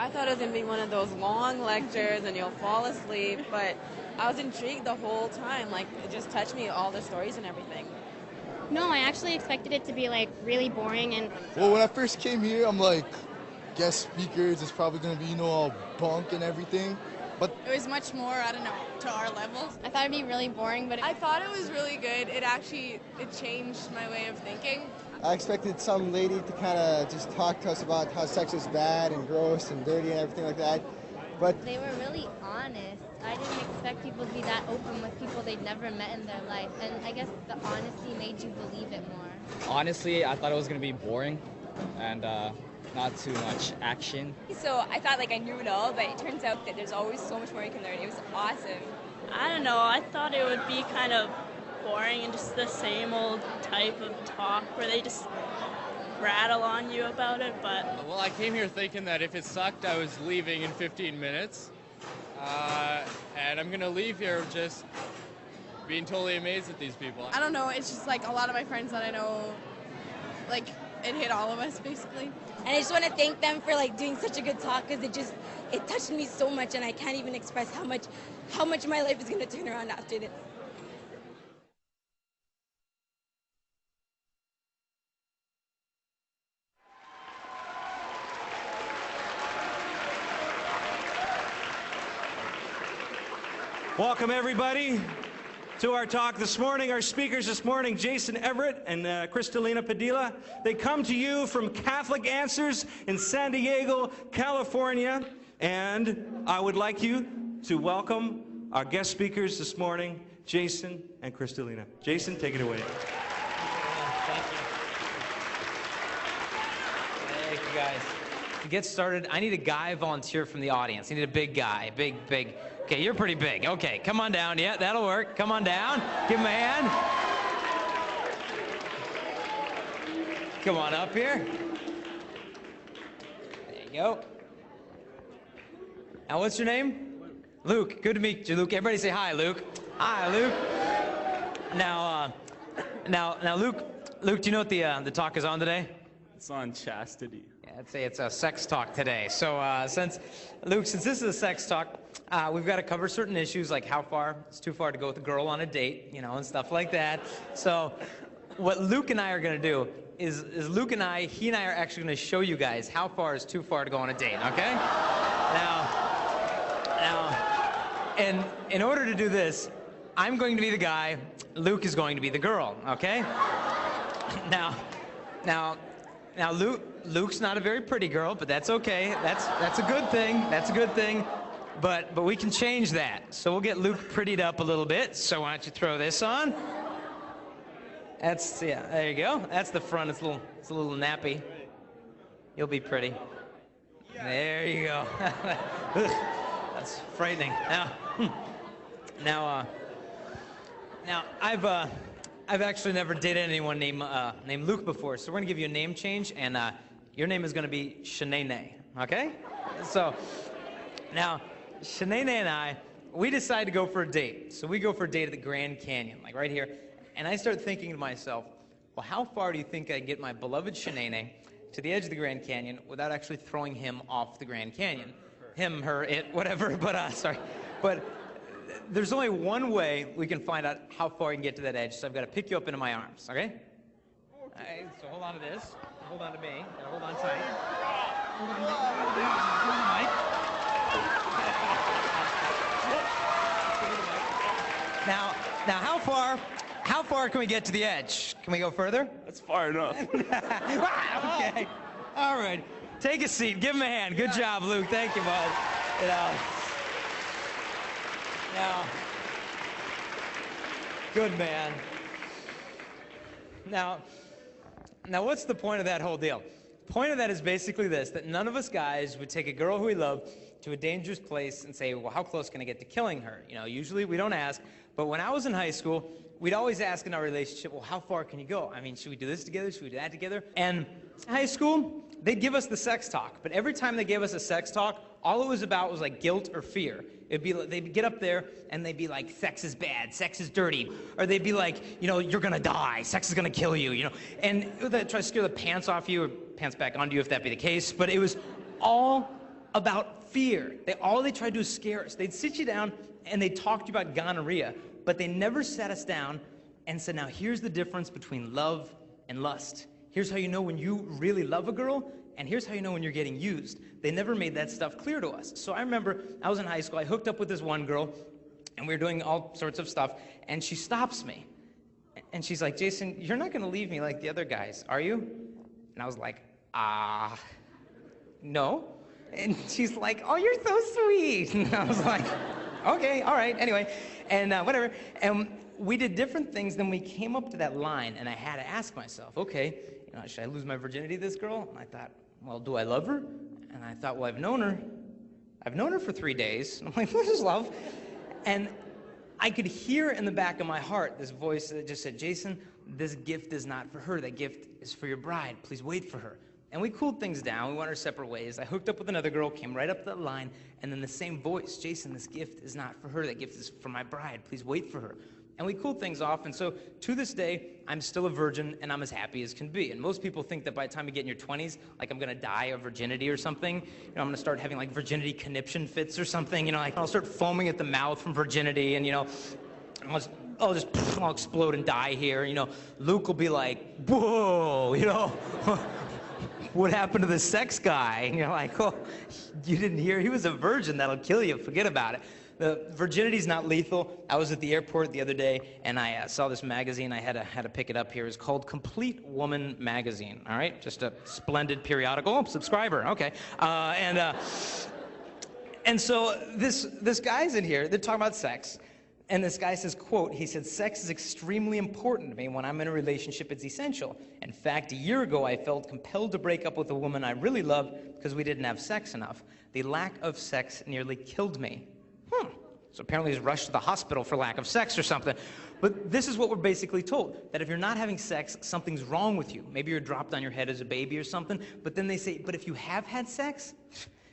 I thought it was going to be one of those long lectures and you'll fall asleep, but I was intrigued the whole time. Like, it just touched me, all the stories and everything. No, I actually expected it to be like really boring and... Well, when I first came here, I'm like, guest speakers, it's probably going to be, all bunk and everything. But it was much more, I don't know, to our level. I thought it'd be really boring, but I thought it was really good. It changed my way of thinking. I expected some lady to kind of just talk to us about how sex is bad and gross and dirty and everything like that. But they were really honest. I didn't expect people to be that open with people they'd never met in their life. And I guess the honesty made you believe it more. Honestly, I thought it was going to be boring and not too much action. So I thought I knew it all, but it turns out that there's always so much more you can learn. It was awesome. I don't know, I thought it would be kind of boring and just the same old type of talk where they just rattle on you about it, but... Well, I came here thinking that if it sucked, I was leaving in 15 minutes. And I'm going to leave here just being totally amazed at these people. I don't know, it's just a lot of my friends that I know, it hit all of us, basically. And I just want to thank them for doing such a good talk, because it touched me so much, and I can't even express how much my life is going to turn around after this. Welcome, everybody, to our talk this morning. Our speakers this morning, Jason Everett and Cristalina Padilla. They come to you from Catholic Answers in San Diego, California. And I would like you to welcome our guest speakers this morning, Jason and Cristalina. Jason, take it away. Thank you. Thank you, guys. To get started, I need a guy volunteer from the audience. I need a big guy, big. Okay, you're pretty big. Okay, come on down. Yeah, that'll work. Come on down. Give him a hand. Come on up here. There you go. Now, what's your name? Luke. Good to meet you, Luke. Everybody say hi, Luke. Hi, Luke. Now, Luke, do you know what the talk is on today? It's on chastity. Yeah, I'd say it's a sex talk today. So, since this is a sex talk, we've got to cover certain issues like how far it's too far to go with a girl on a date, and stuff like that. So what Luke and I are going to do is he and I are actually going to show you guys how far is too far to go on a date, okay? Now, and in order to do this, I'm going to be the guy, Luke is going to be the girl, okay? Now, Luke's not a very pretty girl, but that's okay. That's a good thing. That's a good thing. But we can change that. So we'll get Luke prettied up a little bit. So why don't you throw this on? There you go. That's the front. It's a little nappy. You'll be pretty. There you go. That's frightening. Now I've actually never dated anyone named Luke before. So we're gonna give you a name change, and your name is gonna be Shanae. Okay? So now, Shanae and I, we decided to go for a date. So we go for a date at the Grand Canyon, right here. And I start thinking to myself, well, how far do you think I can get my beloved Shanae to the edge of the Grand Canyon without actually throwing him off the Grand Canyon? Him, her, it, whatever, but sorry. But there's only one way we can find out how far you can get to that edge, so I've got to pick you up into my arms, okay? All right, so hold on to this. Hold on to me. Hold on tight. Hold on to Mike. Now, how far can we get to the edge? Can we go further? That's far enough. Okay. All right. Take a seat. Give him a hand. Good job, Luke. Thank you, bud. Good man. Now, what's the point of that whole deal? The point of that is basically this, that none of us guys would take a girl who we love to a dangerous place and say, well, how close can I get to killing her? Usually we don't ask, but when I was in high school, we'd always ask in our relationship, well, how far can you go? I mean, should we do this together? Should we do that together? And in high school, they'd give us the sex talk, but every time they gave us a sex talk, all it was about was guilt or fear. It'd be they'd get up there and they'd be like, sex is bad, sex is dirty. Or they'd be like, you're gonna die, sex is gonna kill you, And they'd try to scare the pants off you or pants back onto you if that be the case. But it was all about fear. All they try to do is scare us. They'd sit you down and they'd talk to you about gonorrhea, but they never sat us down and said, now here's the difference between love and lust. Here's how you know when you really love a girl, and here's how you know when you're getting used. They never made that stuff clear to us. So I remember I was in high school, I hooked up with this one girl, and we were doing all sorts of stuff, and she stops me. And she's like, Jason, you're not gonna leave me like the other guys, are you? And I was like, no. And she's like, oh, you're so sweet. And I was like, okay, all right, anyway, and whatever. And we did different things, then we came up to that line, and I had to ask myself, okay, should I lose my virginity to this girl? And I thought, well, do I love her? And I thought, well, I've known her for 3 days. And I'm like, what is love? And I could hear in the back of my heart this voice that just said, Jason, this gift is not for her. That gift is for your bride. Please wait for her. And we cooled things down. We went our separate ways. I hooked up with another girl, came right up to that line, and then the same voice, Jason, this gift is not for her. That gift is for my bride. Please wait for her. And we cooled things off, and so to this day, I'm still a virgin, and I'm as happy as can be. And most people think that by the time you get in your 20s, like I'm gonna die of virginity or something. I'm gonna start having like virginity conniption fits or something. Like I'll start foaming at the mouth from virginity, and I'll explode and die here. Luke will be like, whoa, what happened to the sex guy? And you're like, oh, you didn't hear? He was a virgin. That'll kill you. Forget about it. The virginity's not lethal. I was at the airport the other day, and I saw this magazine. I had to pick it up here. It's called Complete Woman Magazine, all right? Just a splendid periodical. Oh, subscriber, okay. And so this guy's in here. They're talking about sex. And this guy says, quote, he said, sex is extremely important to me. When I'm in a relationship, it's essential. In fact, a year ago, I felt compelled to break up with a woman I really loved because we didn't have sex enough. The lack of sex nearly killed me. So apparently he's rushed to the hospital for lack of sex or something. But this is what we're basically told, that if you're not having sex, something's wrong with you. Maybe you're dropped on your head as a baby or something. But then they say, but if you have had sex,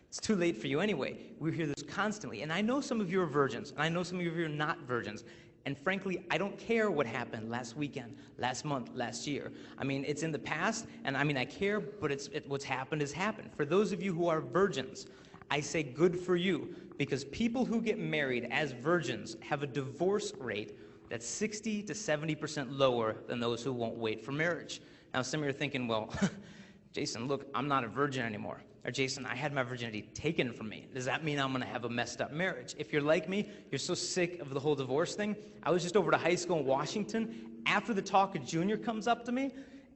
it's too late for you anyway. We hear this constantly. And I know some of you are virgins, and I know some of you are not virgins. And frankly, I don't care what happened last weekend, last month, last year. It's in the past, and I care, but what's happened has happened. For those of you who are virgins, I say good for you, because people who get married as virgins have a divorce rate that's 60 to 70% lower than those who won't wait for marriage. Now, some of you are thinking, well, Jason, look, I'm not a virgin anymore. Or Jason, I had my virginity taken from me. Does that mean I'm gonna have a messed up marriage? If you're like me, you're so sick of the whole divorce thing. I was just over to high school in Washington. After the talk, a junior comes up to me,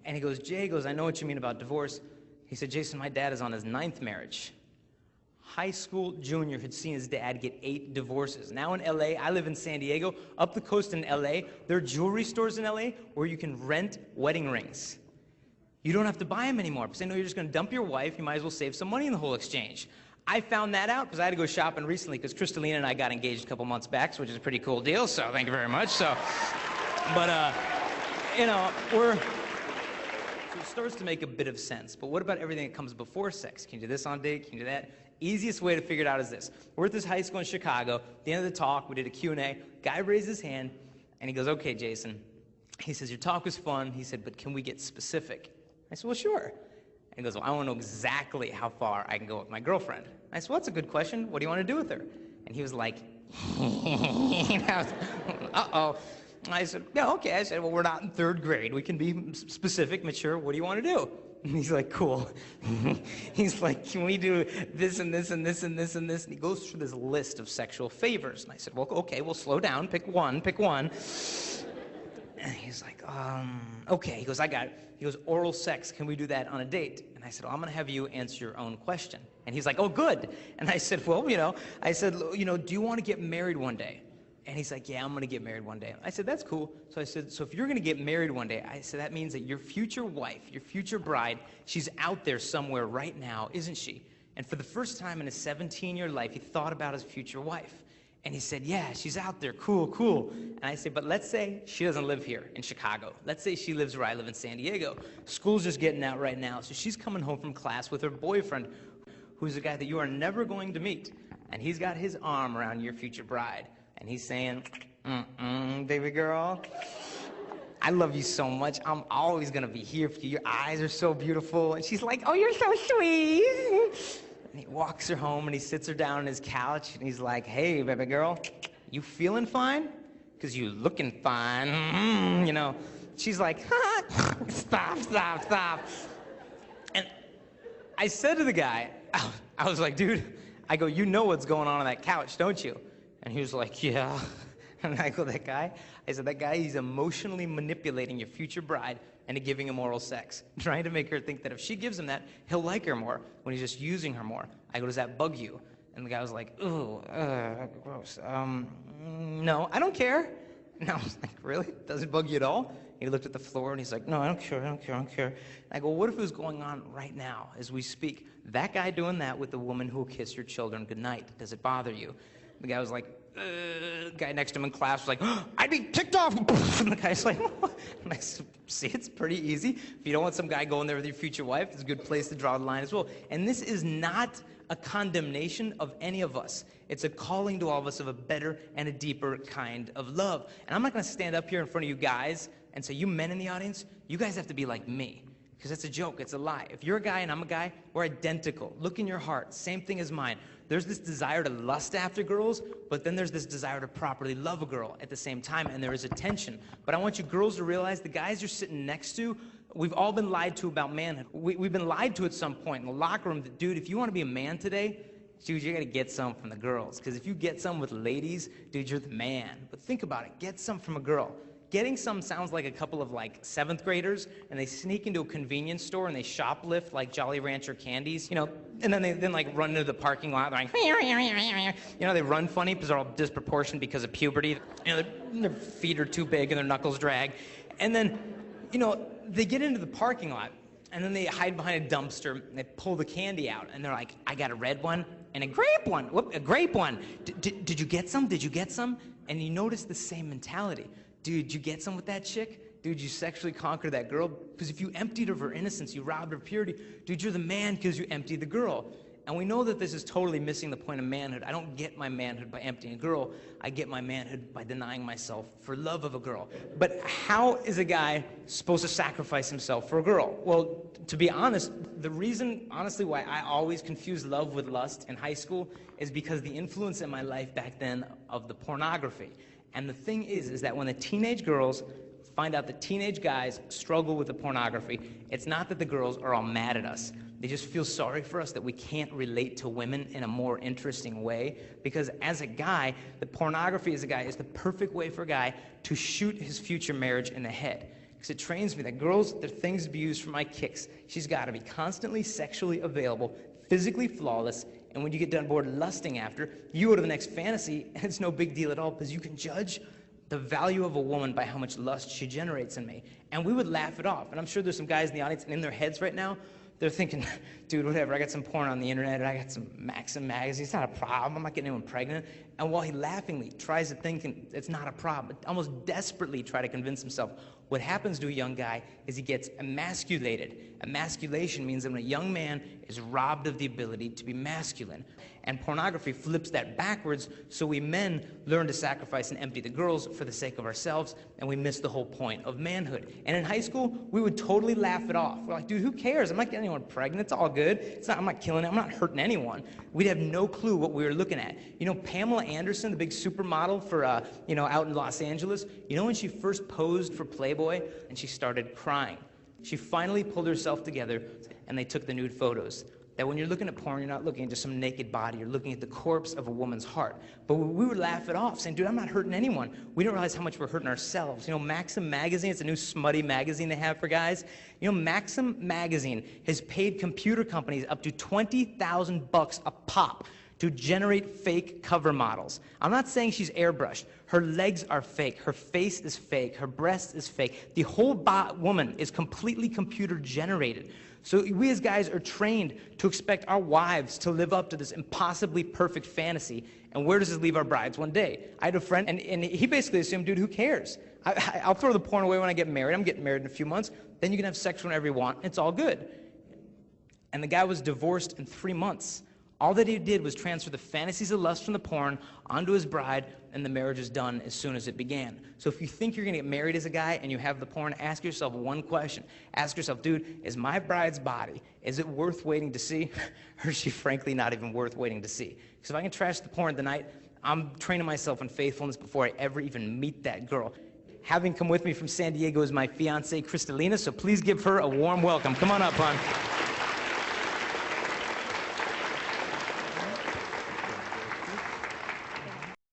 and he goes, Jay, I know what you mean about divorce. He said, Jason, my dad is on his 9th marriage. High school junior had seen his dad get 8 divorces. Now in LA, I live in San Diego. Up the coast in LA, there are jewelry stores in LA where you can rent wedding rings. You don't have to buy them anymore, because they know you're just gonna dump your wife. You might as well save some money in the whole exchange. I found that out because I had to go shopping recently, because Kristalina and I got engaged a couple months back, which is a pretty cool deal, so thank you very much. So it starts to make a bit of sense. But what about everything that comes before sex? Can you do this on a date? Can you do that? Easiest way to figure it out is this. We're at this high school in Chicago. At the end of the talk, we did a Q&A. Guy raised his hand, and he goes, okay, Jason. He says, your talk was fun. He said, but can we get specific? I said, well, sure. And he goes, well, I want to know exactly how far I can go with my girlfriend. I said, well, that's a good question. What do you want to do with her? And he was like, uh-oh. I said, yeah, okay. I said, well, we're not in 3rd grade. We can be specific, mature. What do you want to do? And he's like, cool. He's like, can we do this and this and this and this and this? And he goes through this list of sexual favors. And I said, well, okay, we'll slow down. Pick one. And he's like, okay. He goes, I got it. He goes, oral sex. Can we do that on a date? And I said, well, I'm going to have you answer your own question. And he's like, oh, good. And I said, well, do you want to get married one day? And he's like, yeah, I'm going to get married one day. I said, that's cool. So I said, so if you're going to get married one day, I said, that means that your future wife, your future bride, she's out there somewhere right now, isn't she? And for the first time in his 17-year life, he thought about his future wife. And he said, yeah, she's out there. Cool. And I said, but let's say she doesn't live here in Chicago. Let's say she lives where I live in San Diego. School's just getting out right now. So she's coming home from class with her boyfriend, who's a guy that you are never going to meet. And he's got his arm around your future bride. And he's saying, baby girl, I love you so much. I'm always going to be here for you. Your eyes are so beautiful. And she's like, oh, you're so sweet. And he walks her home and he sits her down on his couch and he's like, hey, baby girl, you feeling fine? Because you looking fine, you know. She's like, stop. And I said to the guy, I was like, dude, I go, you know what's going on that couch, don't you? And he was like, yeah. And I go, that guy? I said, that guy, he's emotionally manipulating your future bride into giving him oral sex, trying to make her think that if she gives him that, he'll like her more when he's just using her more. I go, does that bug you? And the guy was like, ooh, gross. No, I don't care. And I was like, really? Does it bug you at all? He looked at the floor and he's like, no, I don't care. And I go, what if it was going on right now as we speak? That guy doing that with the woman who will kiss your children goodnight. Does it bother you? The guy was like, the guy next to him in class was like, oh, I'd be ticked off. And the guy's like, what? And I said, see, it's pretty easy. If you don't want some guy going there with your future wife, it's a good place to draw the line as well. And this is not a condemnation of any of us. It's a calling to all of us of a better and a deeper kind of love. And I'm not going to stand up here in front of you guys and say, you men in the audience, you guys have to be like me. Because it's a joke, it's a lie. If you're a guy and I'm a guy, we're identical. Look in your heart, same thing as mine. There's this desire to lust after girls, but then there's this desire to properly love a girl at the same time, and there is a tension. But I want you girls to realize the guys you're sitting next to, we've all been lied to about manhood. We've been lied to at some point in the locker room that, dude, if you want to be a man today, dude, you got to get some from the girls. Because if you get some with ladies, dude, you're the man. But think about it, get some from a girl. Getting some sounds like a couple of like 7th graders, and they sneak into a convenience store and they shoplift like Jolly Rancher candies, you know, and then they like run into the parking lot, they're like, you know, they run funny because they're all disproportionate because of puberty. You know, their feet are too big and their knuckles drag. And then, you know, they get into the parking lot and then they hide behind a dumpster and they pull the candy out and they're like, I got a red one and a grape one. Whoop, a grape one. Did you get some? Did you get some? And you notice the same mentality. Dude, you get some with that chick? Dude, you sexually conquer that girl? Because if you emptied of her innocence, you robbed her purity, dude, you're the man because you emptied the girl. And we know that this is totally missing the point of manhood. I don't get my manhood by emptying a girl. I get my manhood by denying myself for love of a girl. But how is a guy supposed to sacrifice himself for a girl? Well, to be honest, the reason, honestly, why I always confused love with lust in high school is because the influence in my life back then of the pornography. And the thing is that when the teenage girls find out that teenage guys struggle with the pornography, it's not that the girls are all mad at us. They just feel sorry for us that we can't relate to women in a more interesting way. Because as a guy, the pornography as a guy is the perfect way for a guy to shoot his future marriage in the head. Because it trains me that girls, they're things to be used for my kicks. She's got to be constantly sexually available, physically flawless, and when you get done bored lusting after, you go to the next fantasy, and it's no big deal at all because you can judge the value of a woman by how much lust she generates in me. And we would laugh it off. And I'm sure there's some guys in the audience, and in their heads right now, they're thinking, dude, whatever, I got some porn on the internet, and I got some Maxim magazines, it's not a problem, I'm not getting anyone pregnant. And while he laughingly tries to think it's not a problem, almost desperately try to convince himself, what happens to a young guy is he gets emasculated. Emasculation means that when a young man is robbed of the ability to be masculine. And pornography flips that backwards, so we men learn to sacrifice and empty the girls for the sake of ourselves, and we miss the whole point of manhood. And in high school, we would totally laugh it off. We're like, dude, who cares? I'm not getting anyone pregnant. It's all good. I'm not killing it. I'm not hurting anyone. We'd have no clue what we were looking at. You know, Pamela Anderson, the big supermodel for, you know, out in Los Angeles, you know when she first posed for Playboy and she started crying? She finally pulled herself together and they took the nude photos. That when you're looking at porn, you're not looking at just some naked body, you're looking at the corpse of a woman's heart. But we would laugh it off, saying, dude, I'm not hurting anyone. We don't realize how much we're hurting ourselves. You know, Maxim magazine, it's a new smutty magazine they have for guys. You know, Maxim magazine has paid computer companies up to $20,000 a pop to generate fake cover models. I'm not saying she's airbrushed. Her legs are fake. Her face is fake. Her breast is fake. The whole woman is completely computer generated. So we as guys are trained to expect our wives to live up to this impossibly perfect fantasy. And where does this leave our brides one day? I had a friend, and he basically assumed, dude, who cares? I'll throw the porn away when I get married. I'm getting married in a few months. Then you can have sex whenever you want. It's all good. And the guy was divorced in 3 months. All that he did was transfer the fantasies of lust from the porn onto his bride, and the marriage is done as soon as it began. So if you think you're gonna get married as a guy and you have the porn, ask yourself one question. Ask yourself, dude, is my bride's body, is it worth waiting to see? Or is she frankly not even worth waiting to see? Because if I can trash the porn tonight, I'm training myself in faithfulness before I ever even meet that girl. Having come with me from San Diego is my fiancée, Cristalina, so please give her a warm welcome. Come on up, hon.